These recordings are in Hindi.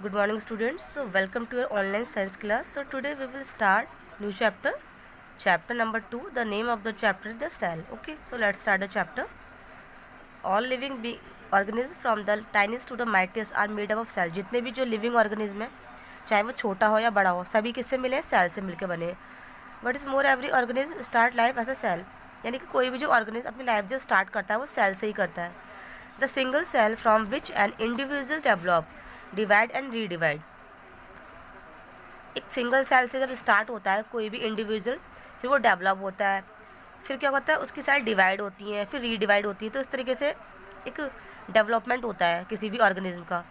Good morning students. So welcome to your online science class. So today we will start new chapter. Chapter number 2. The name of the chapter is the cell. Okay. So let's start the chapter. All living organisms from the tiniest to the mightiest are made up of cell. जितने भी जो लिविंग ऑर्गेनिज्म है चाहे वो छोटा हो या बड़ा हो सभी किससे मिले सेल से मिलकर बने. But is more every organism start life as a cell. यानी कि कोई भी जो ऑर्गेनिज्म अपनी लाइफ जो स्टार्ट करता है वो सेल से ही करता है. The single cell from which an individual develop divide and redivide. एक सिंगल सेल से जब स्टार्ट होता है कोई भी इंडिविजुअल फिर वो डेवलप होता है, फिर क्या होता है उसकी सेल डिवाइड होती हैं फिर रीडिवाइड होती है. तो इस तरीके से एक डेवलपमेंट होता है किसी भी ऑर्गेनिज्म का.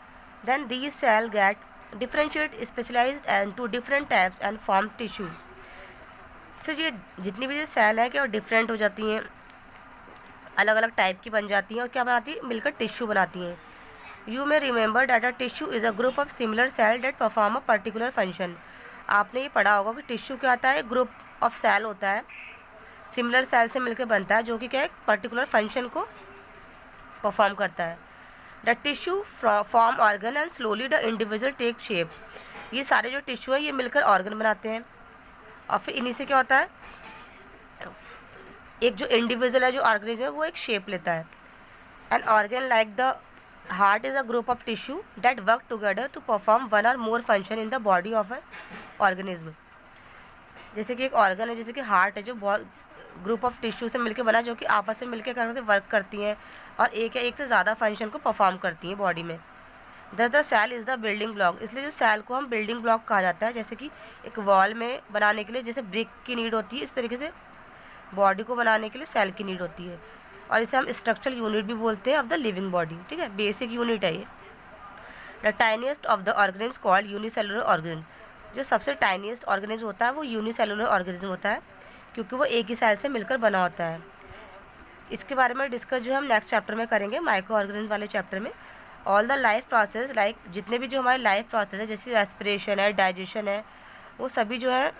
Then these cell get differentiate specialised and to different types and form tissue. फिर ये जितनी भी जो सेल है क्या डिफरेंट हो जाती हैं, अलग अलग टाइप की बन जाती हैं और क्या बनाती है मिलकर टिश्यू बनाती हैं. You may remember that a tissue is a group of similar cell that perform a particular function. आपने ये पढ़ा होगा कि टिश्यू क्या आता है, ग्रुप ऑफ सेल होता है, सिमिलर सेल से मिलकर बनता है जो कि क्या है पर्टिकुलर फंक्शन को परफॉर्म करता है. The tissue form organ and slowly the individual take shape. ये सारे जो टिश्यू हैं ये मिलकर ऑर्गन बनाते हैं और फिर इन्हीं से क्या होता है एक जो इंडिविजुअल है जो ऑर्गेनिज्म है वो एक शेप लेता है. An organ like the heart is a group of tissue that work together to perform one और more function in the body of a organism. जैसे कि एक ऑर्गन है जैसे कि हार्ट है जो बहुत ग्रुप ऑफ टिश्यू से मिलकर बना जो कि आपस में मिलकर करके वर्क करती हैं और एक या एक से ज़्यादा फंक्शन को परफॉर्म करती हैं बॉडी में. The cell is the building block. इसलिए जो सेल को हम बिल्डिंग ब्लॉक कहा जाता है. जैसे कि एक वॉल में बनाने के लिए जैसे ब्रिक की नीड होती है इस तरीके से बॉडी को बनाने के लिए सेल की नीड होती है और इसे हम स्ट्रक्चरल यूनिट भी बोलते हैं ऑफ द लिविंग बॉडी. ठीक है, बेसिक यूनिट है ये. The tiniest of the organism called unicellular organism. जो सबसे टाइनिएस्ट ऑर्गेनिज्म होता है वो यूनिसेलुलर ऑर्गेनिज्म होता है क्योंकि वो एक ही सेल से मिलकर बना होता है. इसके बारे में डिस्कस जो हम नेक्स्ट चैप्टर में करेंगे माइक्रो ऑर्गेनिज्म वाले चैप्टर में. All the life process like जितने भी जो हमारे लाइफ प्रोसेस है जैसे रेस्पिरेशन है डाइजेशन है वो सभी जो है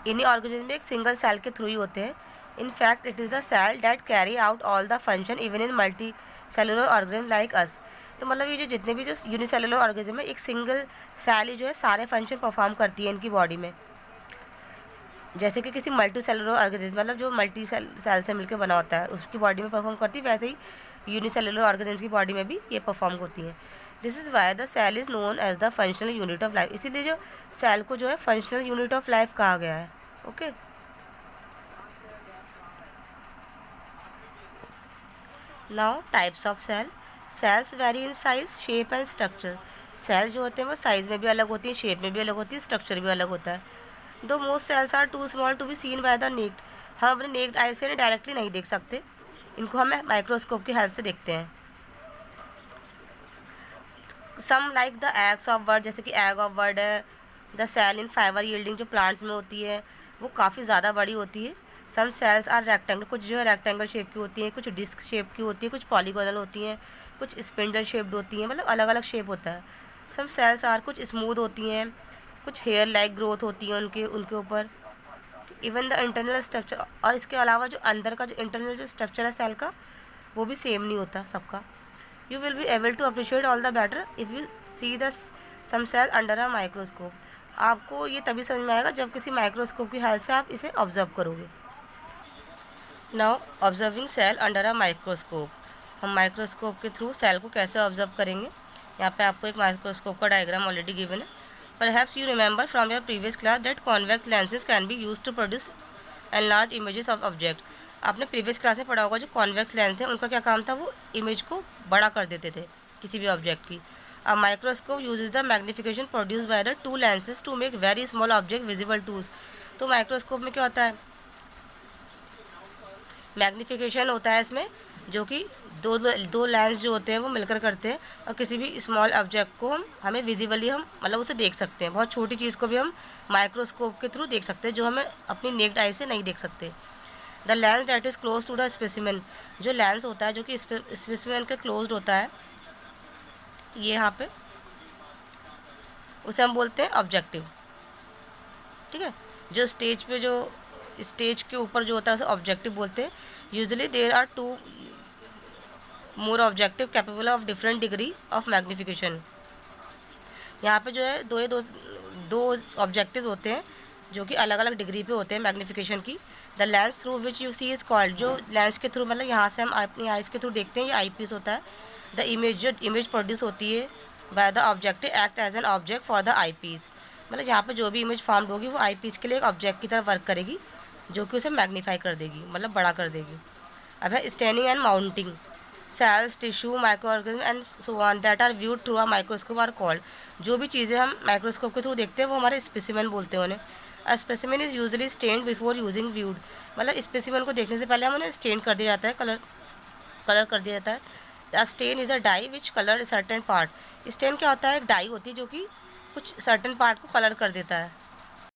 इन्हीं ऑर्गेनिज्म में एक सिंगल सेल के थ्रू ही होते हैं. In fact it is the cell that carry out all the function even in multicellular organism like us. तो मतलब ये जो जितने भी जो यूनिसेलुलर ऑर्गेनिज्म है एक सिंगल सेल ही जो है सारे फंक्शन परफॉर्म करती है इनकी बॉडी में. जैसे कि किसी मल्टी सेलुलर ऑर्गेनिज्म मतलब जो मल्टी सेल से मिलकर बना होता है उसकी बॉडी में परफॉर्म करती है, वैसे ही यूनिसेलुलर ऑर्गेनिज्म की बॉडी में भी ये परफॉर्म होती है. This is why the cell is known as the functional unit of life. इसीलिए जो सेल को जो है फंक्शनल यूनिट ऑफ लाइफ कहा गया है. Okay. Now types of cell. Cells vary in size shape and structure. Cell जो होते हैं वो साइज में भी अलग होती है, शेप में भी अलग होती है, स्ट्रक्चर भी अलग होता है. दो most cells are too small to be seen by the naked. हम अपने नेक्ड आई से डायरेक्टली नहीं देख सकते, इनको हम माइक्रोस्कोप की हेल्प से देखते हैं. Some like the eggs of bird. जैसे कि एग ऑफ बर्ड है. The cell in fibre yielding जो प्लांट्स में होती है वो काफ़ी ज़्यादा बड़ी होती है. Some cells are rectangle. कुछ जो है रेक्टेंगल शेप की होती हैं, कुछ डिस्क शेप की होती है, कुछ पॉलीगोनल होती हैं, कुछ स्पिंडल शेप्ड होती हैं. मतलब अलग अलग शेप होता है. सम सेल्स आर कुछ स्मूथ होती हैं, कुछ हेयर लाइक ग्रोथ होती है उनके ऊपर. Even the internal structure. और इसके अलावा जो अंदर का जो इंटरनल जो स्ट्रक्चर है सेल का वो भी सेम नहीं होता सबका. You will be able to appreciate all the better if you see the some cell under a microscope. आपको ये तभी समझ में आएगा जब किसी माइक्रोस्कोप की हेल्प से आप इसे ऑब्जर्व करोगे. Now observing cell under a microscope. हम माइक्रोस्कोप के थ्रू सेल को कैसे ऑब्जर्व करेंगे. यहाँ पे आपको एक माइक्रोस्कोप का डायग्राम ऑलरेडी गिवन है. Perhaps you remember from your previous class that convex lenses can be use to produce enlarge images of object. आपने प्रीवियस क्लास में पढ़ा होगा जो कॉन्वेक्स लेंस है उनका क्या काम था, वो इमेज को बड़ा कर देते थे किसी भी ऑब्जेक्ट की. A microscope uses the magnification produced by the two lenses to make very small object visible to us. तो माइक्रोस्कोप में क्या होता है, मैग्नीफिकेशन होता है इसमें जो कि दो लेंस जो होते हैं वो मिलकर करते हैं और किसी भी स्मॉल ऑब्जेक्ट को हमें विजिबली हम मतलब उसे देख सकते हैं. बहुत छोटी चीज़ को भी हम माइक्रोस्कोप के थ्रू देख सकते हैं जो हमें अपनी नेक्ड आई से नहीं देख सकते. The lens that is close to the specimen. जो लेंस होता है जो कि स्पेसिमेन के क्लोज होता है ये यहाँ पे उसे हम बोलते हैं ऑब्जेक्टिव. ठीक है, जो स्टेज पे जो स्टेज के ऊपर जो होता है उसे ऑब्जेक्टिव बोलते हैं. Usually there are two more objective capable of different degree of magnification. यहाँ पे जो है दो ऑब्जेक्टिव होते हैं जो कि अलग अलग डिग्री पे होते हैं मैग्नीफिकेशन की। The lens through which you see is called, जो लेंस के थ्रू मतलब यहाँ से हम अपनी आइज़ के थ्रू देखते हैं, ये आई पीस होता है। द इमेज, जो इमेज प्रोड्यूस होती है by the objective act as an object for the eyepiece, मतलब यहाँ पे जो भी इमेज फॉर्म्ड होगी वो आई पीस के लिए एक ऑब्जेक्ट की तरह वर्क करेगी जो कि उसे मैग्नीफाई कर देगी, मतलब बड़ा कर देगी। अब है staining and mounting. Cells, tissue, microorganism and so on that are viewed through a microscope are called, जो भी चीज़ें हम माइक्रोस्कोप के थ्रू देखते हैं वो हमारे स्पेसिमेन बोलते हैं उन्हें। A specimen is usually stained before using viewed, मतलब स्पेसिमेन को देखने से पहले हम उन्हें स्टेन कर दिया जाता है, कलर कर दिया जाता है। The stain is a dye which colour certain part. Stain क्या होता है? एक डाई होती है जो कि कुछ सर्टेन पार्ट को कलर कर देता है।